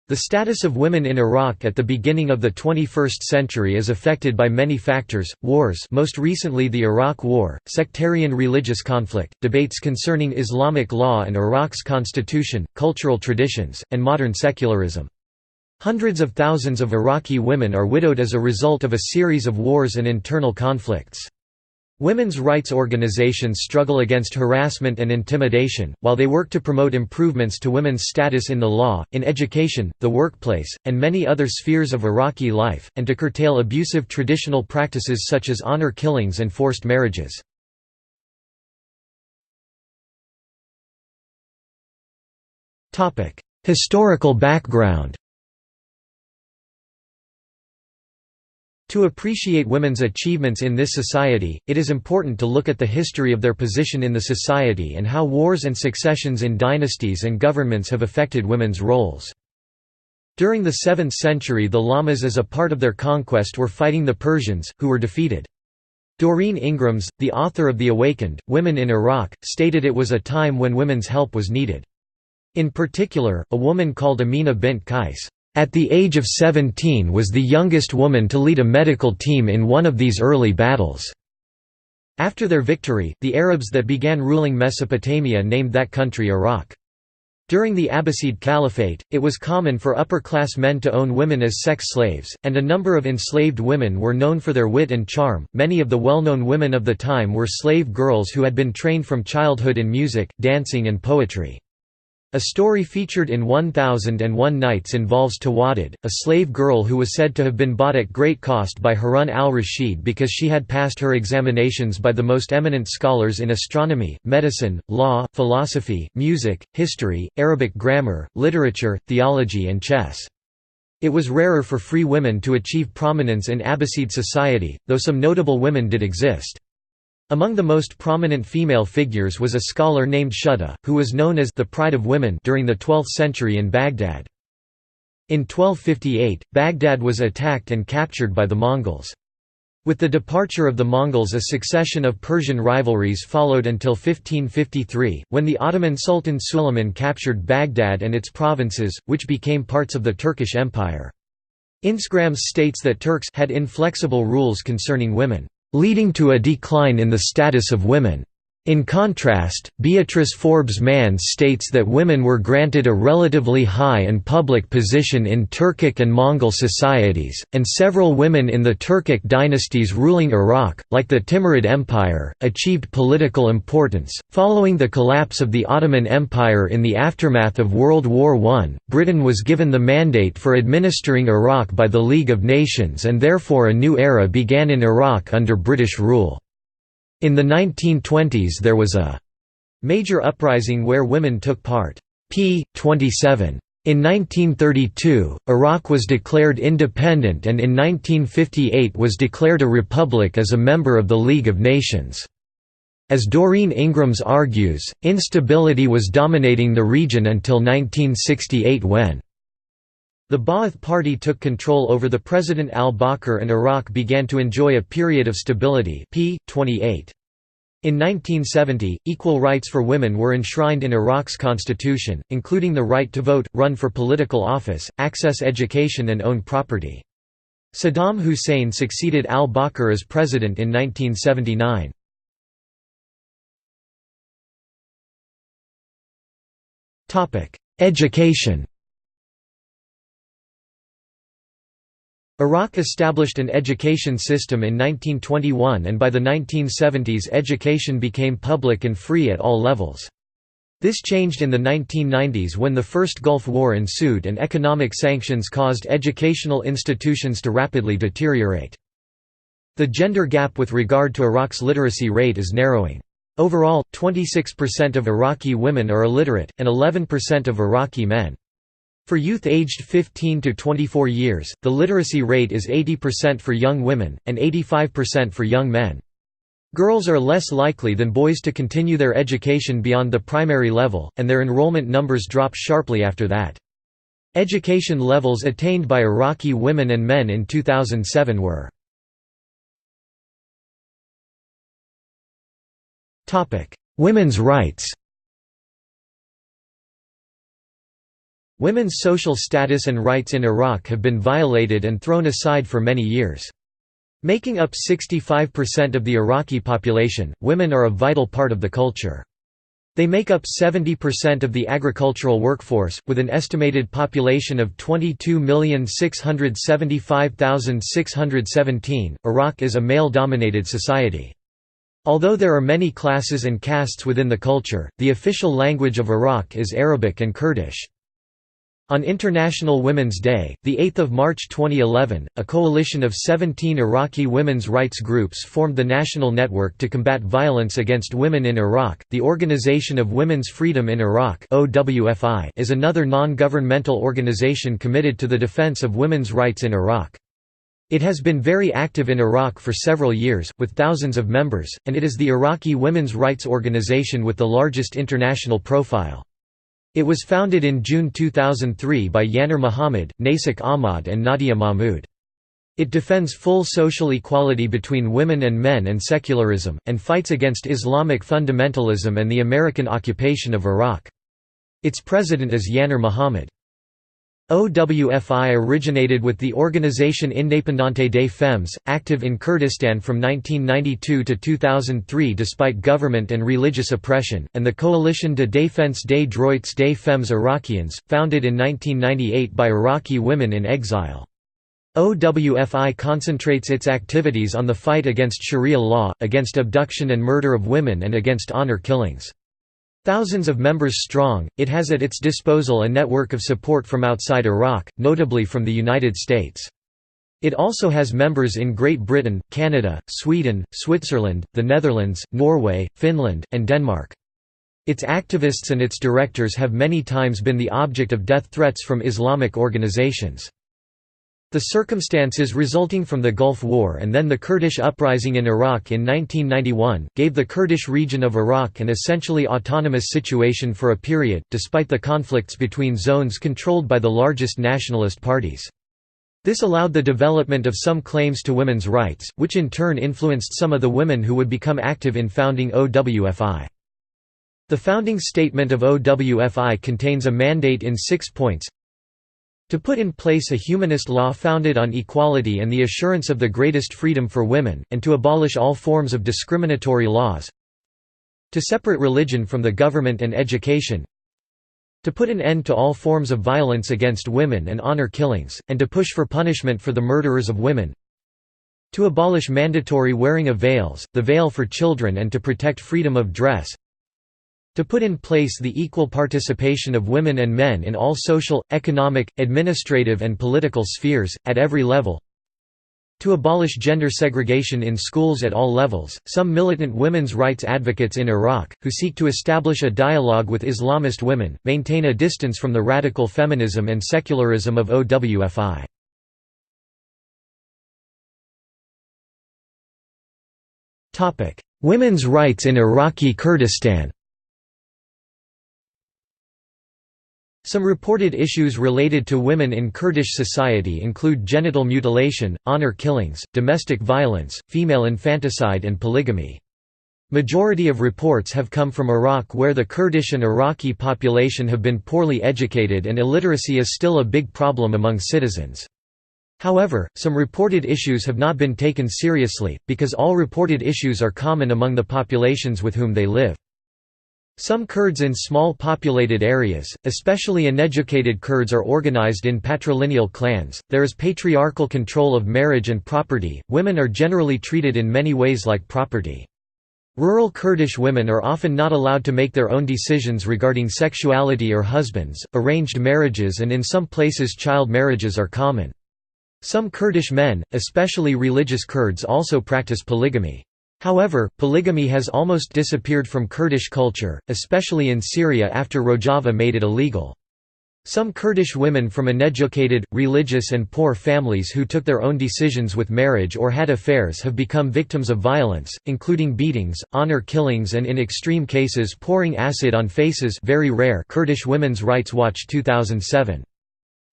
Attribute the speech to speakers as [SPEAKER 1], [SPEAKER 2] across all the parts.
[SPEAKER 1] The status of women in Iraq at the beginning of the 21st century is affected by many factors: wars, most recently the Iraq War, sectarian religious conflict, debates concerning Islamic law and Iraq's constitution, cultural traditions, and modern secularism. Hundreds of thousands of Iraqi women are widowed as a result of a series of wars and internal conflicts. Women's rights organizations struggle against harassment and intimidation, while they work to promote improvements to women's status in the law, in education, the workplace, and many other spheres of Iraqi life, and to curtail abusive traditional practices such as honor killings and forced marriages. Historical background. To appreciate women's achievements in this society, it is important to look at the history of their position in the society and how wars and successions in dynasties and governments have affected women's roles. During the 7th century, the Lamas as a part of their conquest were fighting the Persians, who were defeated. Doreen Ingrams, the author of The Awakened, Women in Iraq, stated it was a time when women's help was needed. In particular, a woman called Amina bint Qais, at the age of 17, was the youngest woman to lead a medical team in one of these early battles. After their victory, the Arabs that began ruling Mesopotamia named that country Iraq. During the Abbasid Caliphate, it was common for upper-class men to own women as sex slaves, and a number of enslaved women were known for their wit and charm. Many of the well-known women of the time were slave girls who had been trained from childhood in music, dancing and poetry. A story featured in 1001 Nights involves Tawadid, a slave girl who was said to have been bought at great cost by Harun al-Rashid because she had passed her examinations by the most eminent scholars in astronomy, medicine, law, philosophy, music, history, Arabic grammar, literature, theology and chess. It was rarer for free women to achieve prominence in Abbasid society, though some notable women did exist. Among the most prominent female figures was a scholar named Shuda, who was known as the Pride of Women during the 12th century in Baghdad. In 1258, Baghdad was attacked and captured by the Mongols. With the departure of the Mongols, a succession of Persian rivalries followed until 1553, when the Ottoman Sultan Sulayman captured Baghdad and its provinces, which became parts of the Turkish Empire. Insgrams states that Turks had inflexible rules concerning women, leading to a decline in the status of women. In contrast, Beatrice Forbes Mann states that women were granted a relatively high and public position in Turkic and Mongol societies, and several women in the Turkic dynasties ruling Iraq, like the Timurid Empire, achieved political importance. Following the collapse of the Ottoman Empire in the aftermath of World War I, Britain was given the mandate for administering Iraq by the League of Nations, and therefore a new era began in Iraq under British rule. In the 1920s there was a major uprising where women took part. p. 27. In 1932, Iraq was declared independent and in 1958 was declared a republic as a member of the League of Nations. As Doreen Ingrams argues, instability was dominating the region until 1968 when the Baath party took control over the President al-Bakr and Iraq began to enjoy a period of stability. p. 28. In 1970, equal rights for women were enshrined in Iraq's constitution, including the right to vote, run for political office, access education and own property. Saddam Hussein succeeded al-Bakr as president in 1979. Education. Iraq established an education system in 1921 and by the 1970s education became public and free at all levels. This changed in the 1990s when the First Gulf War ensued and economic sanctions caused educational institutions to rapidly deteriorate. The gender gap with regard to Iraq's literacy rate is narrowing. Overall, 26% of Iraqi women are illiterate, and 11% of Iraqi men. For youth aged 15 to 24 years, the literacy rate is 80% for young women, and 85% for young men. Girls are less likely than boys to continue their education beyond the primary level, and their enrollment numbers drop sharply after that. Education levels attained by Iraqi women and men in 2007 were Women's rights. Women's social status and rights in Iraq have been violated and thrown aside for many years. Making up 65% of the Iraqi population, women are a vital part of the culture. They make up 70% of the agricultural workforce, with an estimated population of 22,675,617. Iraq is a male-dominated society. Although there are many classes and castes within the culture, the official language of Iraq is Arabic and Kurdish. On International Women's Day, 8 March 2011, a coalition of 17 Iraqi women's rights groups formed the National Network to Combat Violence Against Women in Iraq. The Organization of Women's Freedom in Iraq (OWFI) is another non-governmental organization committed to the defense of women's rights in Iraq. It has been very active in Iraq for several years, with thousands of members, and it is the Iraqi women's rights organization with the largest international profile. It was founded in June 2003 by Yanar Muhammad, Nasik Ahmad and Nadia Mahmoud. It defends full social equality between women and men and secularism, and fights against Islamic fundamentalism and the American occupation of Iraq. Its president is Yanar Muhammad. OWFI originated with the Organisation Indépendante des Femmes, active in Kurdistan from 1992 to 2003 despite government and religious oppression, and the Coalition de défense des droits des femmes irakiennes, founded in 1998 by Iraqi women in exile. OWFI concentrates its activities on the fight against Sharia law, against abduction and murder of women and against honor killings. Thousands of members strong, it has at its disposal a network of support from outside Iraq, notably from the United States. It also has members in Great Britain, Canada, Sweden, Switzerland, the Netherlands, Norway, Finland, and Denmark. Its activists and its directors have many times been the object of death threats from Islamic organizations. The circumstances resulting from the Gulf War and then the Kurdish uprising in Iraq in 1991, gave the Kurdish region of Iraq an essentially autonomous situation for a period, despite the conflicts between zones controlled by the largest nationalist parties. This allowed the development of some claims to women's rights, which in turn influenced some of the women who would become active in founding OWFI. The founding statement of OWFI contains a mandate in 6 points: to put in place a humanist law founded on equality and the assurance of the greatest freedom for women, and to abolish all forms of discriminatory laws, to separate religion from the government and education, to put an end to all forms of violence against women and honor killings, and to push for punishment for the murderers of women, to abolish mandatory wearing of veils, the veil for children, and to protect freedom of dress, to put in place the equal participation of women and men in all social, economic, administrative and political spheres, at every level, to abolish gender segregation in schools at all levels. Some militant women's rights advocates in Iraq, who seek to establish a dialogue with Islamist women, maintain a distance from the radical feminism and secularism of OWFI. Women's rights in Iraqi Kurdistan. Some reported issues related to women in Kurdish society include genital mutilation, honor killings, domestic violence, female infanticide and polygamy. Majority of reports have come from Iraq, where the Kurdish and Iraqi population have been poorly educated and illiteracy is still a big problem among citizens. However, some reported issues have not been taken seriously, because all reported issues are common among the populations with whom they live. Some Kurds in small populated areas, especially uneducated Kurds, are organized in patrilineal clans. There is patriarchal control of marriage and property. Women are generally treated in many ways like property. Rural Kurdish women are often not allowed to make their own decisions regarding sexuality or husbands. Arranged marriages and in some places child marriages are common. Some Kurdish men, especially religious Kurds, also practice polygamy. However, polygamy has almost disappeared from Kurdish culture, especially in Syria after Rojava made it illegal. Some Kurdish women from uneducated, religious and poor families who took their own decisions with marriage or had affairs have become victims of violence, including beatings, honor killings and in extreme cases pouring acid on faces, very rare. Kurdish Women's Rights Watch 2007.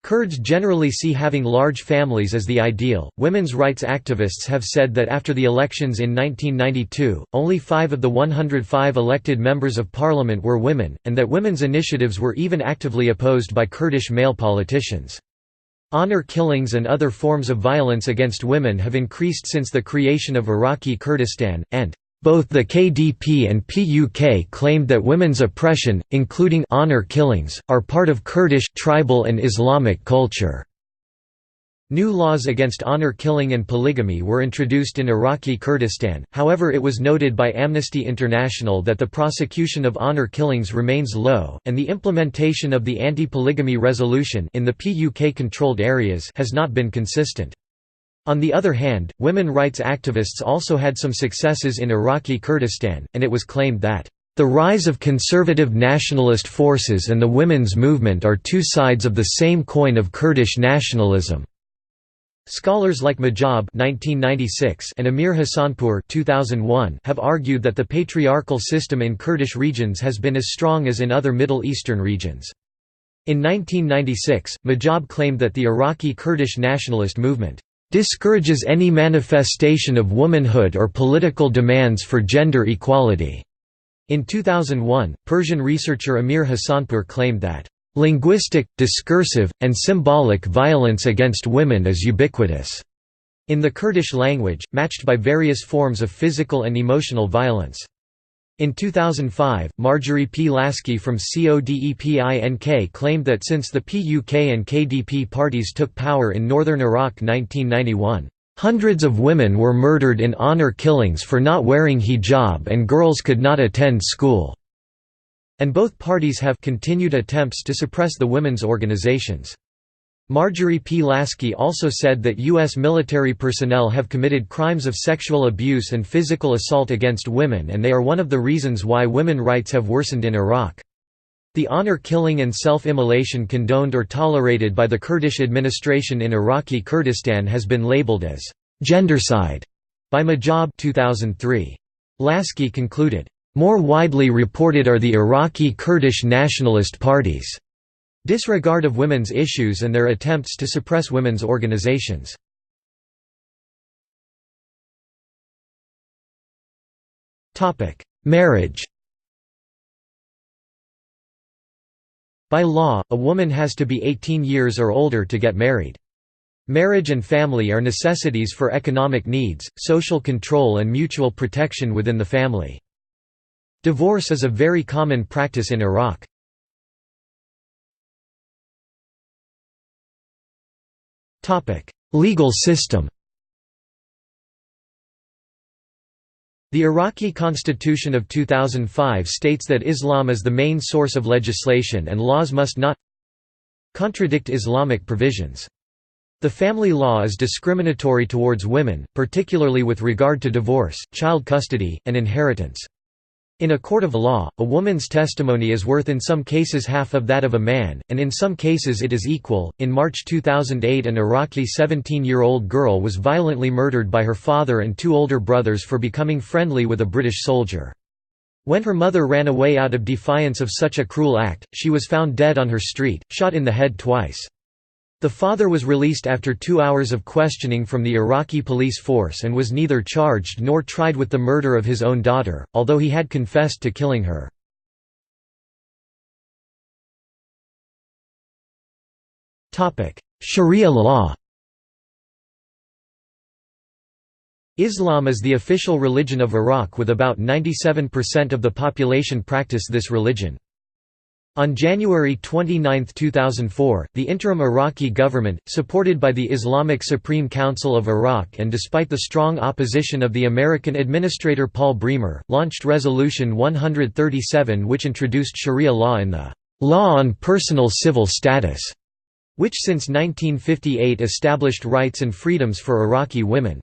[SPEAKER 1] Kurds generally see having large families as the ideal. Women's rights activists have said that after the elections in 1992, only 5 of the 105 elected members of parliament were women, and that women's initiatives were even actively opposed by Kurdish male politicians. Honor killings and other forms of violence against women have increased since the creation of Iraqi Kurdistan, and both the KDP and PUK claimed that women's oppression, including honor killings, are part of Kurdish, tribal and Islamic culture. New laws against honor killing and polygamy were introduced in Iraqi Kurdistan, however it was noted by Amnesty International that the prosecution of honor killings remains low, and the implementation of the anti-polygamy resolution in the PUK-controlled areas has not been consistent. On the other hand, women rights activists also had some successes in Iraqi Kurdistan, and it was claimed that, "...the rise of conservative nationalist forces and the women's movement are two sides of the same coin of Kurdish nationalism." Scholars like Majab (1996) and Amir Hassanpour (2001) have argued that the patriarchal system in Kurdish regions has been as strong as in other Middle Eastern regions. In 1996, Majab claimed that the Iraqi Kurdish nationalist movement discourages any manifestation of womanhood or political demands for gender equality. In 2001, Persian researcher Amir Hassanpour claimed that linguistic, discursive, and symbolic violence against women is ubiquitous in the Kurdish language, matched by various forms of physical and emotional violence. In 2005, Marjorie P. Lasky from CODEPINK claimed that since the PUK and KDP parties took power in northern Iraq 1991, "...hundreds of women were murdered in honor killings for not wearing hijab and girls could not attend school." And both parties have continued attempts to suppress the women's organizations. Marjorie P. Lasky also said that U.S. military personnel have committed crimes of sexual abuse and physical assault against women, and they are one of the reasons why women rights have worsened in Iraq. The honor killing and self-immolation condoned or tolerated by the Kurdish administration in Iraqi Kurdistan has been labeled as gendercide by Majab 2003. Lasky concluded, "More widely reported are the Iraqi Kurdish nationalist parties' disregard of women's issues and their attempts to suppress women's organizations." Marriage. By law, a woman has to be 18 years or older to get married. Marriage and family are necessities for economic needs, social control and mutual protection within the family. Divorce is a very common practice in Iraq. Legal system. The Iraqi Constitution of 2005 states that Islam is the main source of legislation and laws must not contradict Islamic provisions. The family law is discriminatory towards women, particularly with regard to divorce, child custody, and inheritance. In a court of law, a woman's testimony is worth in some cases half of that of a man, and in some cases it is equal. In March 2008, an Iraqi 17-year-old girl was violently murdered by her father and 2 older brothers for becoming friendly with a British soldier. When her mother ran away out of defiance of such a cruel act, she was found dead on her street, shot in the head twice. The father was released after 2 hours of questioning from the Iraqi police force and was neither charged nor tried with the murder of his own daughter, although he had confessed to killing her. Sharia law. Islam is the official religion of Iraq, with about 97% of the population practice this religion. On January 29, 2004, the interim Iraqi government, supported by the Islamic Supreme Council of Iraq and despite the strong opposition of the American administrator Paul Bremer, launched Resolution 137, which introduced Sharia law in the Law on Personal Civil Status, which since 1958 established rights and freedoms for Iraqi women.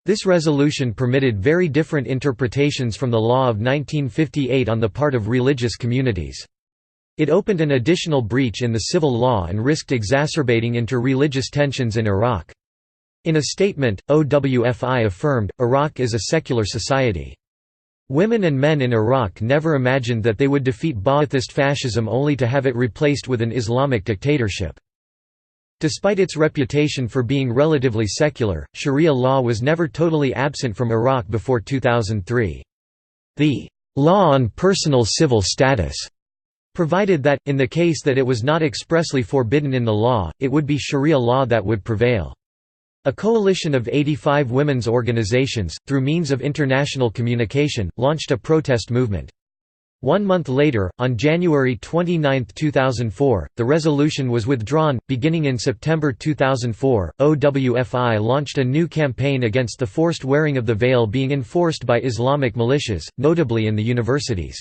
[SPEAKER 1] This resolution permitted very different interpretations from the law of 1958 on the part of religious communities. It opened an additional breach in the civil law and risked exacerbating inter-religious tensions in Iraq. In a statement, OWFI affirmed, Iraq is a secular society. Women and men in Iraq never imagined that they would defeat Ba'athist fascism only to have it replaced with an Islamic dictatorship. Despite its reputation for being relatively secular, Sharia law was never totally absent from Iraq before 2003. The "law on personal civil status" provided that, in the case that it was not expressly forbidden in the law, it would be Sharia law that would prevail. A coalition of 85 women's organizations, through means of international communication, launched a protest movement. 1 month later, on January 29, 2004, the resolution was withdrawn. Beginning in September 2004, OWFI launched a new campaign against the forced wearing of the veil being enforced by Islamic militias, notably in the universities.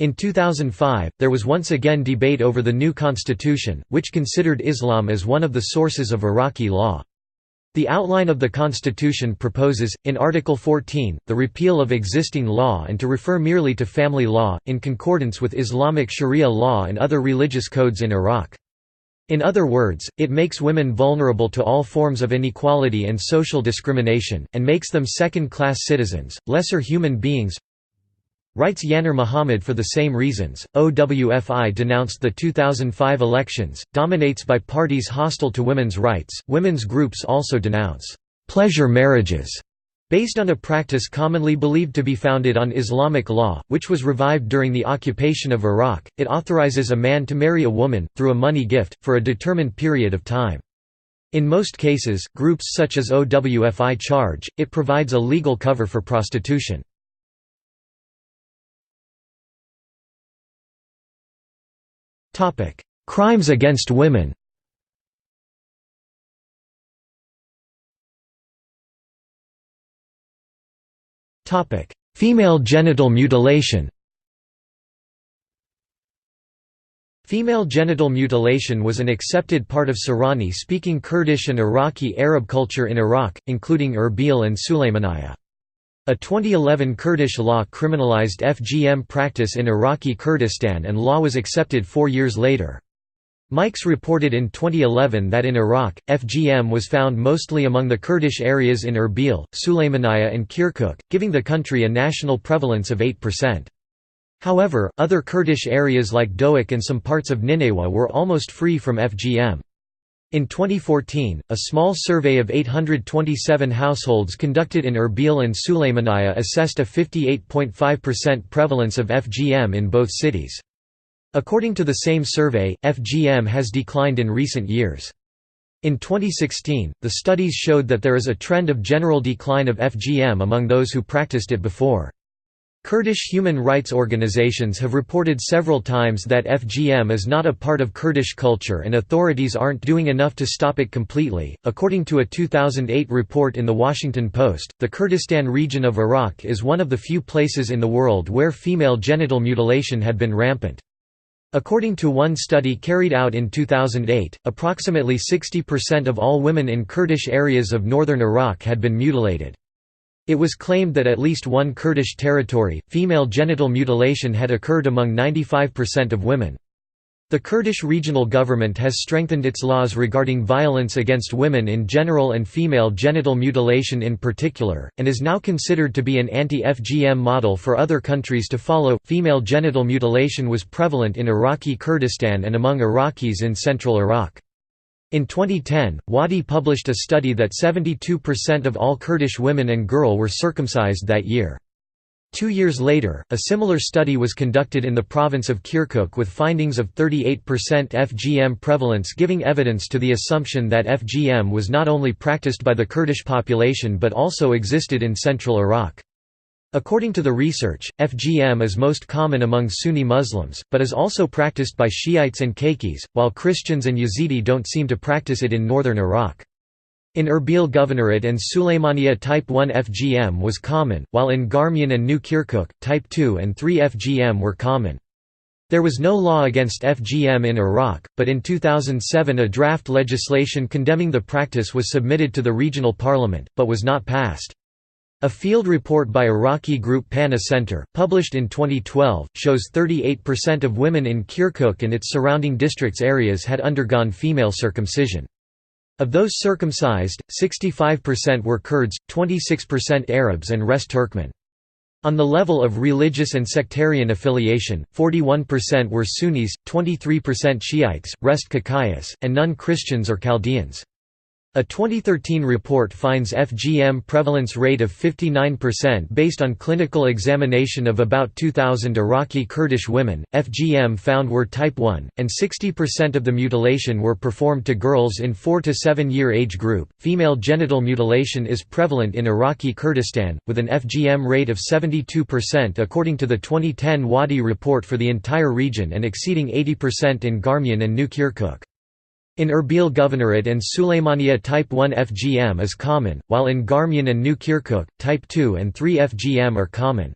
[SPEAKER 1] In 2005, there was once again debate over the new constitution, which considered Islam as one of the sources of Iraqi law. The outline of the constitution proposes, in Article 14, the repeal of existing law and to refer merely to family law, in concordance with Islamic Sharia law and other religious codes in Iraq. In other words, it makes women vulnerable to all forms of inequality and social discrimination, and makes them second-class citizens, lesser human beings. Writes Yanar Muhammad. For the same reasons, OWFI denounced the 2005 elections, dominates by parties hostile to women's rights. Women's groups also denounce pleasure marriages, based on a practice commonly believed to be founded on Islamic law, which was revived during the occupation of Iraq. It authorizes a man to marry a woman, through a money gift, for a determined period of time. In most cases, groups such as OWFI charge, it provides a legal cover for prostitution. Crimes against women. Female genital mutilation. Female genital mutilation was an accepted part of Sorani-speaking Kurdish and Iraqi Arab culture in Iraq, including Erbil and Sulaymaniyah. A 2011 Kurdish law criminalized FGM practice in Iraqi Kurdistan, and law was accepted 4 years later. Mikes reported in 2011 that in Iraq, FGM was found mostly among the Kurdish areas in Erbil, Sulaymaniyah and Kirkuk, giving the country a national prevalence of 8%. However, other Kurdish areas like Doak and some parts of Nineveh were almost free from FGM. In 2014, a small survey of 827 households conducted in Erbil and Sulaymaniyah assessed a 58.5% prevalence of FGM in both cities. According to the same survey, FGM has declined in recent years. In 2016, the studies showed that there is a trend of general decline of FGM among those who practiced it before. Kurdish human rights organizations have reported several times that FGM is not a part of Kurdish culture and authorities aren't doing enough to stop it completely. According to a 2008 report in The Washington Post, the Kurdistan region of Iraq is one of the few places in the world where female genital mutilation had been rampant. According to one study carried out in 2008, approximately 60% of all women in Kurdish areas of northern Iraq had been mutilated. It was claimed that at least one Kurdish territory, female genital mutilation had occurred among 95% of women. The Kurdish regional government has strengthened its laws regarding violence against women in general and female genital mutilation in particular, and is now considered to be an anti-FGM model for other countries to follow. Female genital mutilation was prevalent in Iraqi Kurdistan and among Iraqis in central Iraq. In 2010, Wadi published a study that 72% of all Kurdish women and girls were circumcised that year. 2 years later, a similar study was conducted in the province of Kirkuk with findings of 38% FGM prevalence, giving evidence to the assumption that FGM was not only practiced by the Kurdish population but also existed in central Iraq. According to the research, FGM is most common among Sunni Muslims, but is also practiced by Shiites and Kakis, while Christians and Yazidi don't seem to practice it in northern Iraq. In Erbil Governorate and Sulaymaniyah Type 1 FGM was common, while in Garmian and New Kirkuk, Type 2 and 3 FGM were common. There was no law against FGM in Iraq, but in 2007 a draft legislation condemning the practice was submitted to the regional parliament, but was not passed. A field report by Iraqi group Pana Center, published in 2012, shows 38% of women in Kirkuk and its surrounding districts areas had undergone female circumcision. Of those circumcised, 65% were Kurds, 26% Arabs and rest Turkmen. On the level of religious and sectarian affiliation, 41% were Sunnis, 23% Shiites, rest Kakayas, and none Christians or Chaldeans. A 2013 report finds FGM prevalence rate of 59% based on clinical examination of about 2,000 Iraqi Kurdish women. FGM found were type 1, and 60% of the mutilation were performed to girls in 4 to 7 year age group. Female genital mutilation is prevalent in Iraqi Kurdistan, with an FGM rate of 72% according to the 2010 Wadi report for the entire region and exceeding 80% in Garmian and New Kirkuk. In Erbil Governorate and Sulaymaniyah type 1 FGM is common, while in Garmian and New Kirkuk, type 2 and 3 FGM are common.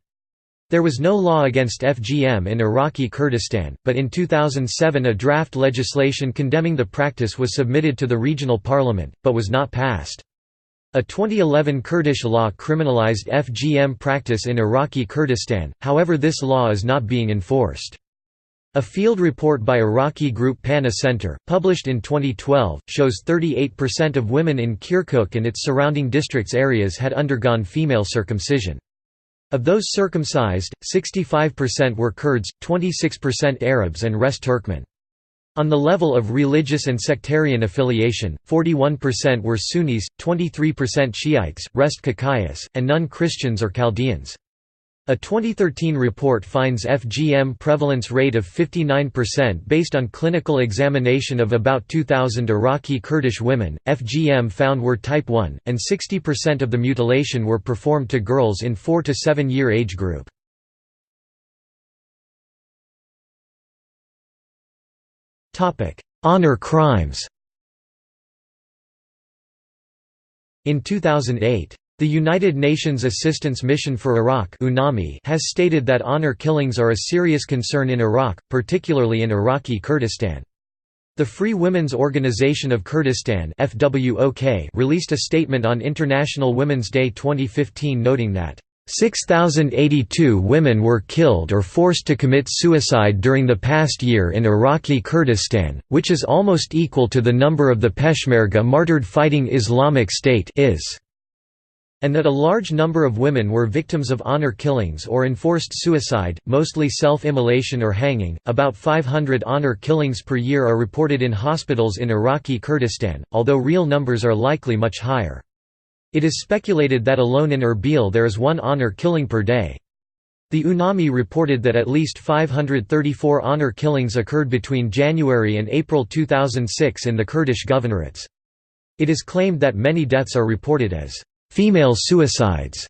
[SPEAKER 1] There was no law against FGM in Iraqi Kurdistan, but in 2007 a draft legislation condemning the practice was submitted to the regional parliament, but was not passed. A 2011 Kurdish law criminalized FGM practice in Iraqi Kurdistan, however this law is not being enforced. A field report by Iraqi group Pana Center, published in 2012, shows 38% of women in Kirkuk and its surrounding districts areas had undergone female circumcision. Of those circumcised, 65% were Kurds, 26% Arabs and rest Turkmen. On the level of religious and sectarian affiliation, 41% were Sunnis, 23% Shiites, rest Kakayas, and none Christians or Chaldeans. A 2013 report finds FGM prevalence rate of 59% based on clinical examination of about 2,000 Iraqi Kurdish women. FGM found were type 1, and 60% of the mutilation were performed to girls in 4 to 7 year age group. Honor crimes. In 2008, the United Nations Assistance Mission for Iraq has stated that honor killings are a serious concern in Iraq, particularly in Iraqi Kurdistan. The Free Women's Organization of Kurdistan released a statement on International Women's Day 2015 noting that 6,082 women were killed or forced to commit suicide during the past year in Iraqi Kurdistan, which is almost equal to the number of the Peshmerga martyred fighting Islamic State and that a large number of women were victims of honor killings or enforced suicide, mostly self-immolation or hanging. About 500 honor killings per year are reported in hospitals in Iraqi Kurdistan, although real numbers are likely much higher. It is speculated that alone in Erbil there is 1 honor killing per day. The UNAMI reported that at least 534 honor killings occurred between January and April 2006 in the Kurdish governorates. It is claimed that many deaths are reported as female suicides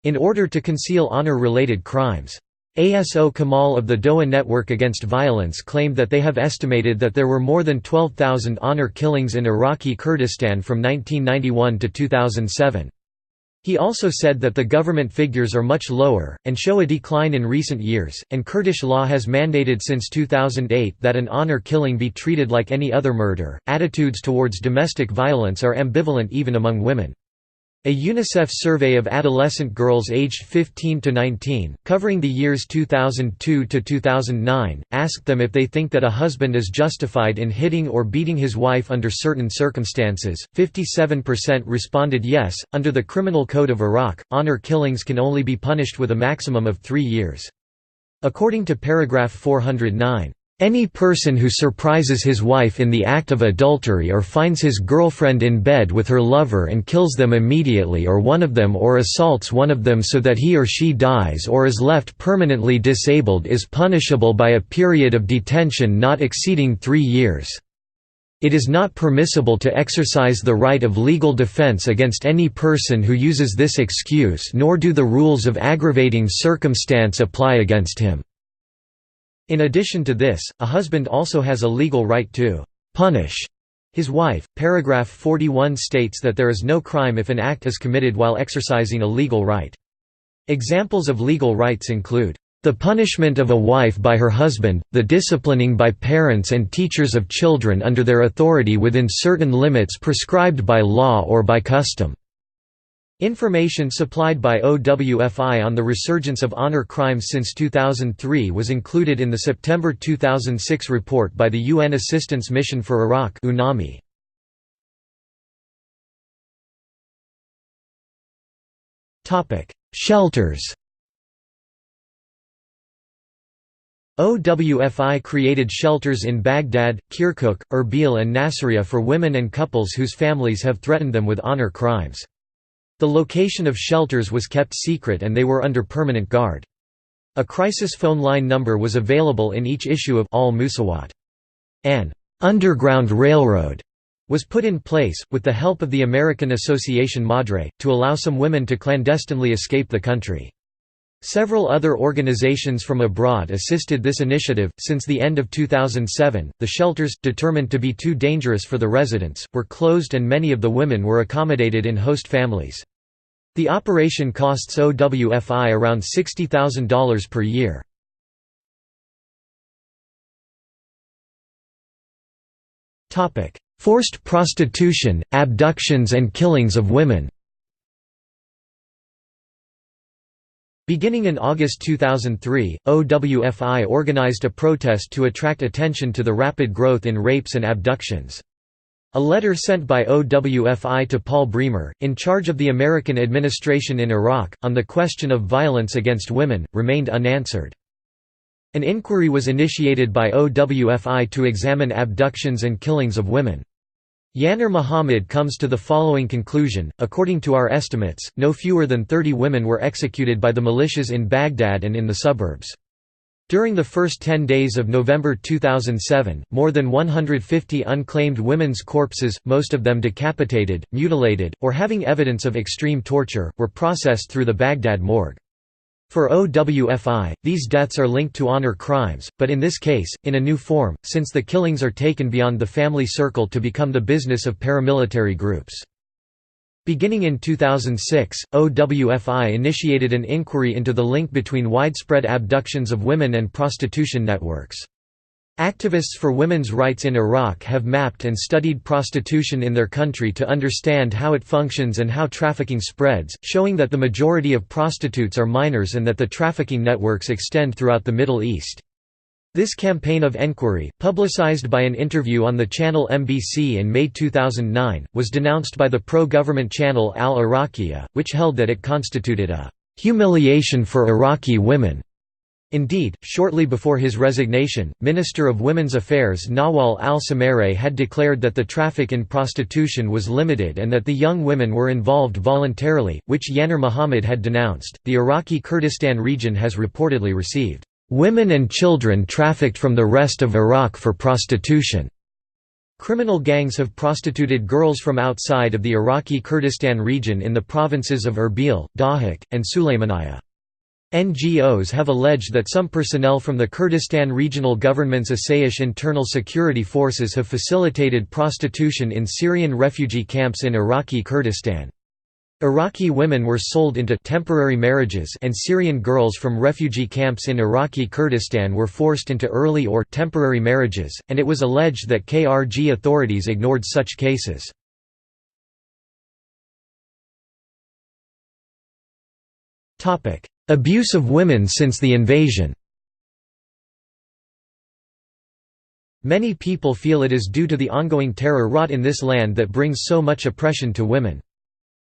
[SPEAKER 1] in order to conceal honor-related crimes. ASO Kamal of the Doha Network Against Violence claimed that they have estimated that there were more than 12,000 honor killings in Iraqi Kurdistan from 1991 to 2007. He also said that the government figures are much lower, and show a decline in recent years, and Kurdish law has mandated since 2008 that an honor killing be treated like any other murder. Attitudes towards domestic violence are ambivalent even among women. A UNICEF survey of adolescent girls aged 15 to 19, covering the years 2002 to 2009, asked them if they think that a husband is justified in hitting or beating his wife under certain circumstances. 57% responded yes. Under the Criminal Code of Iraq, honor killings can only be punished with a maximum of 3 years. According to paragraph 409, any person who surprises his wife in the act of adultery or finds his girlfriend in bed with her lover and kills them immediately or one of them or assaults one of them so that he or she dies or is left permanently disabled is punishable by a period of detention not exceeding 3 years. It is not permissible to exercise the right of legal defense against any person who uses this excuse, nor do the rules of aggravating circumstance apply against him. In addition to this, a husband also has a legal right to punish his wife. Paragraph 41 states that there is no crime if an act is committed while exercising a legal right. Examples of legal rights include the punishment of a wife by her husband, the disciplining by parents and teachers of children under their authority within certain limits prescribed by law or by custom. Information supplied by OWFI on the resurgence of honor crimes since 2003 was included in the September 2006 report by the UN Assistance Mission for Iraq (UNAMI). Topic: Shelters. OWFI created shelters in Baghdad, Kirkuk, Erbil and Nasiriyah for women and couples whose families have threatened them with honor crimes. The location of shelters was kept secret and they were under permanent guard. A crisis phone line number was available in each issue of Al-Musawat. An underground railroad was put in place, with the help of the American Association Madre, to allow some women to clandestinely escape the country. Several other organizations from abroad assisted this initiative. Since the end of 2007, the shelters, determined to be too dangerous for the residents, were closed and many of the women were accommodated in host families. The operation costs OWFI around $60,000 per year. Forced prostitution, abductions and killings of women. Beginning in August 2003, OWFI organized a protest to attract attention to the rapid growth in rapes and abductions. A letter sent by OWFI to Paul Bremer, in charge of the American administration in Iraq, on the question of violence against women, remained unanswered. An inquiry was initiated by OWFI to examine abductions and killings of women. Yanar Muhammad comes to the following conclusion: according to our estimates, no fewer than 30 women were executed by the militias in Baghdad and in the suburbs. During the first 10 days of November 2007, more than 150 unclaimed women's corpses, most of them decapitated, mutilated, or having evidence of extreme torture, were processed through the Baghdad morgue. For OWFI, these deaths are linked to honor crimes, but in this case, in a new form, since the killings are taken beyond the family circle to become the business of paramilitary groups. Beginning in 2006, OWFI initiated an inquiry into the link between widespread abductions of women and prostitution networks. Activists for women's rights in Iraq have mapped and studied prostitution in their country to understand how it functions and how trafficking spreads, showing that the majority of prostitutes are minors and that the trafficking networks extend throughout the Middle East. This campaign of enquiry, publicized by an interview on the channel MBC in May 2009, was denounced by the pro-government channel al-Iraqiyya, which held that it constituted a humiliation for Iraqi women. Indeed, shortly before his resignation, Minister of Women's Affairs Nawal al-Samareh had declared that the traffic in prostitution was limited and that the young women were involved voluntarily, which Yanar Muhammad had denounced. The Iraqi Kurdistan region has reportedly received women and children trafficked from the rest of Iraq for prostitution. Criminal gangs have prostituted girls from outside of the Iraqi Kurdistan region in the provinces of Erbil, Dahak, and Sulaymaniyah. NGOs have alleged that some personnel from the Kurdistan Regional Government's Asayish internal security forces have facilitated prostitution in Syrian refugee camps in Iraqi Kurdistan. Iraqi women were sold into temporary marriages and Syrian girls from refugee camps in Iraqi Kurdistan were forced into early or temporary marriages, and it was alleged that KRG authorities ignored such cases. Abuse of women since the invasion. Many people feel it is due to the ongoing terror wrought in this land that brings so much oppression to women.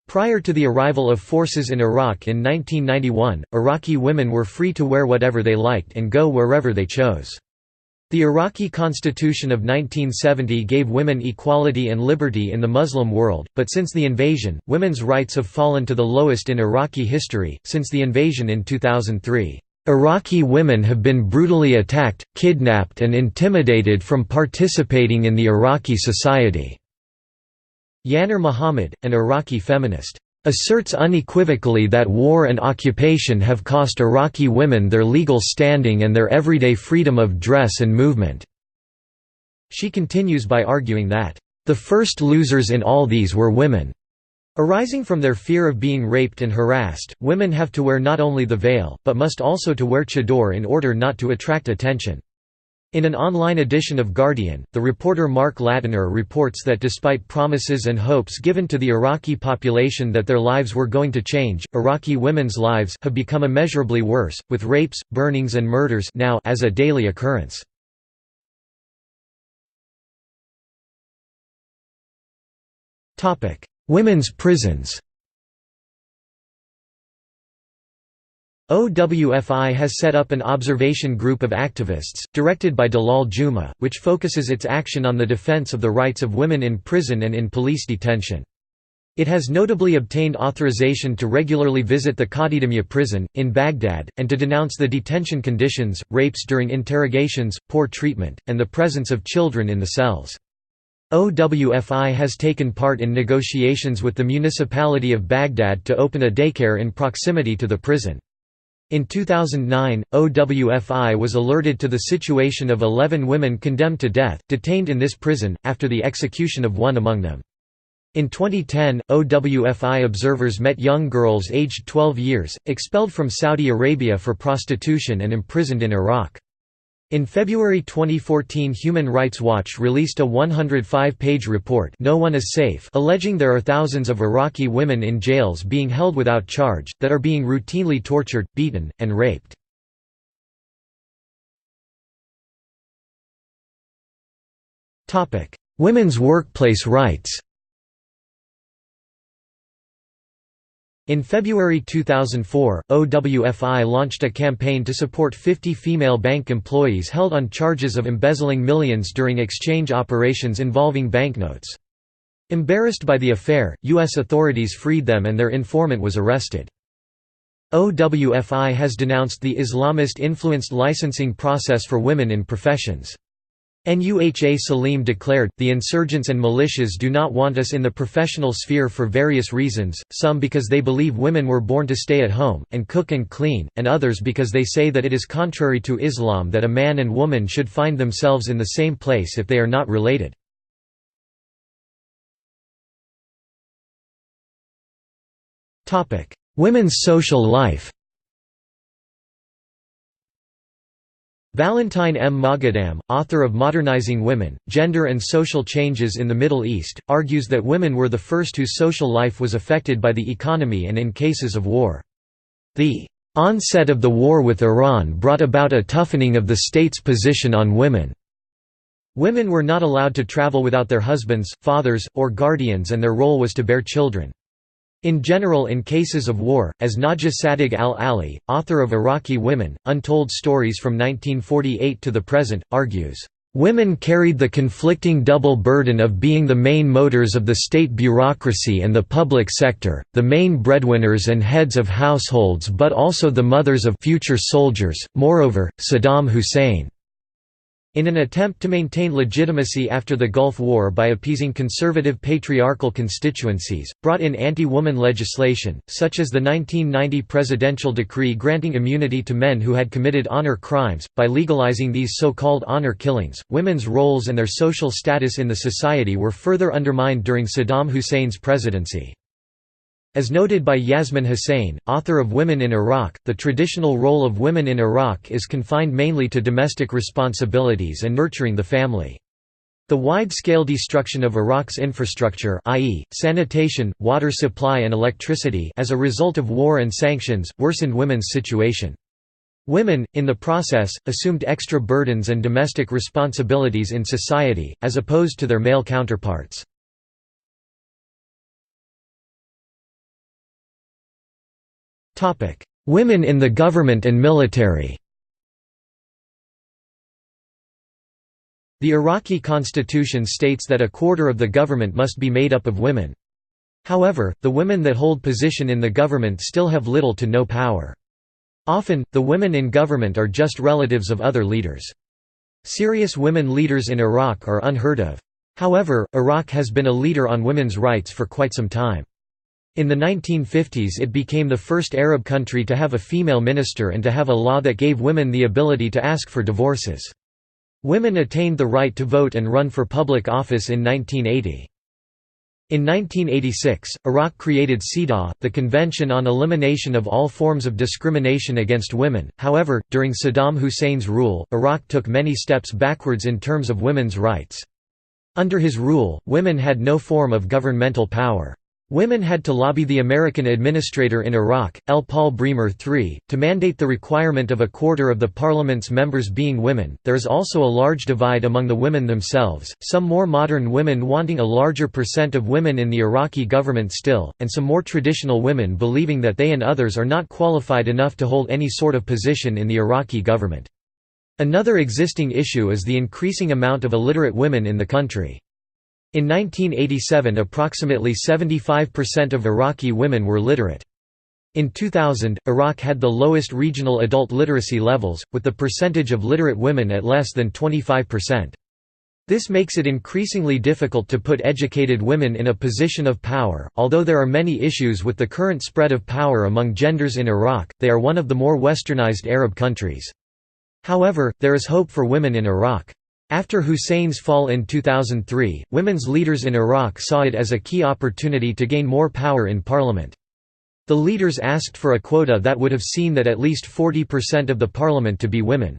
[SPEAKER 1] Prior to the arrival of forces in Iraq in 1991, Iraqi women were free to wear whatever they liked and go wherever they chose. The Iraqi Constitution of 1970 gave women equality and liberty in the Muslim world, but since the invasion, women's rights have fallen to the lowest in Iraqi history. Since the invasion in 2003, Iraqi women have been brutally attacked, kidnapped, and intimidated from participating in the Iraqi society. Yanar Muhammad, an Iraqi feminist, asserts unequivocally that war and occupation have cost Iraqi women their legal standing and their everyday freedom of dress and movement. She continues by arguing that, "The first losers in all these were women." Arising from their fear of being raped and harassed, women have to wear not only the veil, but must also to wear chador in order not to attract attention. In an online edition of Guardian, the reporter Mark Latiner reports that despite promises and hopes given to the Iraqi population that their lives were going to change, Iraqi women's lives have become immeasurably worse, with rapes, burnings and murders now as a daily occurrence. Women's prisons. OWFI has set up an observation group of activists, directed by Dalal Juma, which focuses its action on the defense of the rights of women in prison and in police detention. It has notably obtained authorization to regularly visit the Qadidamiyah prison, in Baghdad, and to denounce the detention conditions, rapes during interrogations, poor treatment, and the presence of children in the cells. OWFI has taken part in negotiations with the municipality of Baghdad to open a daycare in proximity to the prison. In 2009, OWFI was alerted to the situation of 11 women condemned to death, detained in this prison, after the execution of one among them. In 2010, OWFI observers met young girls aged 12 years, expelled from Saudi Arabia for prostitution and imprisoned in Iraq. In February 2014, Human Rights Watch released a 105-page report, "No One is Safe," alleging there are thousands of Iraqi women in jails being held without charge, that are being routinely tortured, beaten, and raped. Women's workplace rights. In February 2004, OWFI launched a campaign to support 50 female bank employees held on charges of embezzling millions during exchange operations involving banknotes. Embarrassed by the affair, U.S. authorities freed them and their informant was arrested. OWFI has denounced the Islamist-influenced licensing process for women in professions. Nuha Salim declared, "The insurgents and militias do not want us in the professional sphere for various reasons, some because they believe women were born to stay at home, and cook and clean, and others because they say that it is contrary to Islam that a man and woman should find themselves in the same place if they are not related." Women's social life. Valentine M. Moghadam, author of Modernizing Women, Gender and Social Changes in the Middle East, argues that women were the first whose social life was affected by the economy and in cases of war. The onset of the war with Iran brought about a toughening of the state's position on women. Women were not allowed to travel without their husbands, fathers, or guardians, and their role was to bear children. In general, in cases of war, as Najaf Sadig al-Ali, author of Iraqi Women, Untold Stories from 1948 to the present, argues, "Women carried the conflicting double burden of being the main motors of the state bureaucracy and the public sector, the main breadwinners and heads of households, but also the mothers of future soldiers. Moreover, Saddam Hussein, in an attempt to maintain legitimacy after the Gulf War by appeasing conservative patriarchal constituencies, brought in anti-woman legislation, such as the 1990 presidential decree granting immunity to men who had committed honor crimes. By legalizing these so-called honor killings, women's roles and their social status in the society were further undermined during Saddam Hussein's presidency. As noted by Yasmin Hussain, author of Women in Iraq, the traditional role of women in Iraq is confined mainly to domestic responsibilities and nurturing the family. The wide-scale destruction of Iraq's infrastructure, i.e., sanitation, water supply and electricity, as a result of war and sanctions, worsened women's situation. Women, in the process, assumed extra burdens and domestic responsibilities in society, as opposed to their male counterparts. Women in the government and military. The Iraqi constitution states that a quarter of the government must be made up of women. However, the women that hold position in the government still have little to no power. Often, the women in government are just relatives of other leaders. Serious women leaders in Iraq are unheard of. However, Iraq has been a leader on women's rights for quite some time. In the 1950s it became the first Arab country to have a female minister and to have a law that gave women the ability to ask for divorces. Women attained the right to vote and run for public office in 1980. In 1986, Iraq created CEDAW, the Convention on Elimination of All Forms of Discrimination Against Women. However, during Saddam Hussein's rule, Iraq took many steps backwards in terms of women's rights. Under his rule, women had no form of governmental power. Women had to lobby the American administrator in Iraq, L. Paul Bremer III, to mandate the requirement of a quarter of the parliament's members being women. There is also a large divide among the women themselves, some more modern women wanting a larger percent of women in the Iraqi government still, and some more traditional women believing that they and others are not qualified enough to hold any sort of position in the Iraqi government. Another existing issue is the increasing amount of illiterate women in the country. In 1987, approximately 75% of Iraqi women were literate. In 2000, Iraq had the lowest regional adult literacy levels, with the percentage of literate women at less than 25%. This makes it increasingly difficult to put educated women in a position of power. Although there are many issues with the current spread of power among genders in Iraq, they are one of the more westernized Arab countries. However, there is hope for women in Iraq. After Hussein's fall in 2003, women's leaders in Iraq saw it as a key opportunity to gain more power in parliament. The leaders asked for a quota that would have seen that at least 40% of the parliament to be women.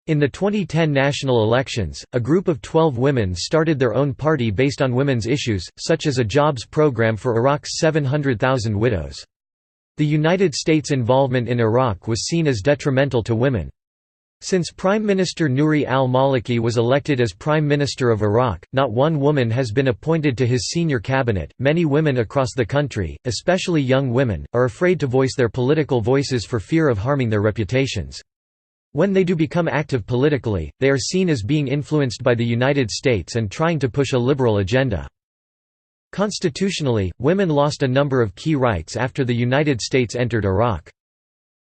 [SPEAKER 1] In the 2010 national elections, a group of 12 women started their own party based on women's issues, such as a jobs program for Iraq's 700,000 widows. The United States' involvement in Iraq was seen as detrimental to women. Since Prime Minister Nouri al-Maliki was elected as Prime Minister of Iraq, not one woman has been appointed to his senior cabinet. Many women across the country, especially young women, are afraid to voice their political voices for fear of harming their reputations. When they do become active politically, they are seen as being influenced by the United States and trying to push a liberal agenda. Constitutionally, women lost a number of key rights after the United States entered Iraq.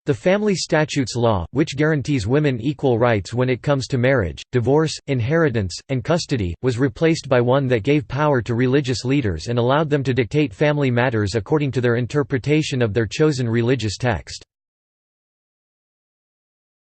[SPEAKER 1] The Family Statutes Law, which guarantees women equal rights when it comes to marriage, divorce, inheritance, and custody, was replaced by one that gave power to religious leaders and allowed them to dictate family matters according to their interpretation of their chosen religious text.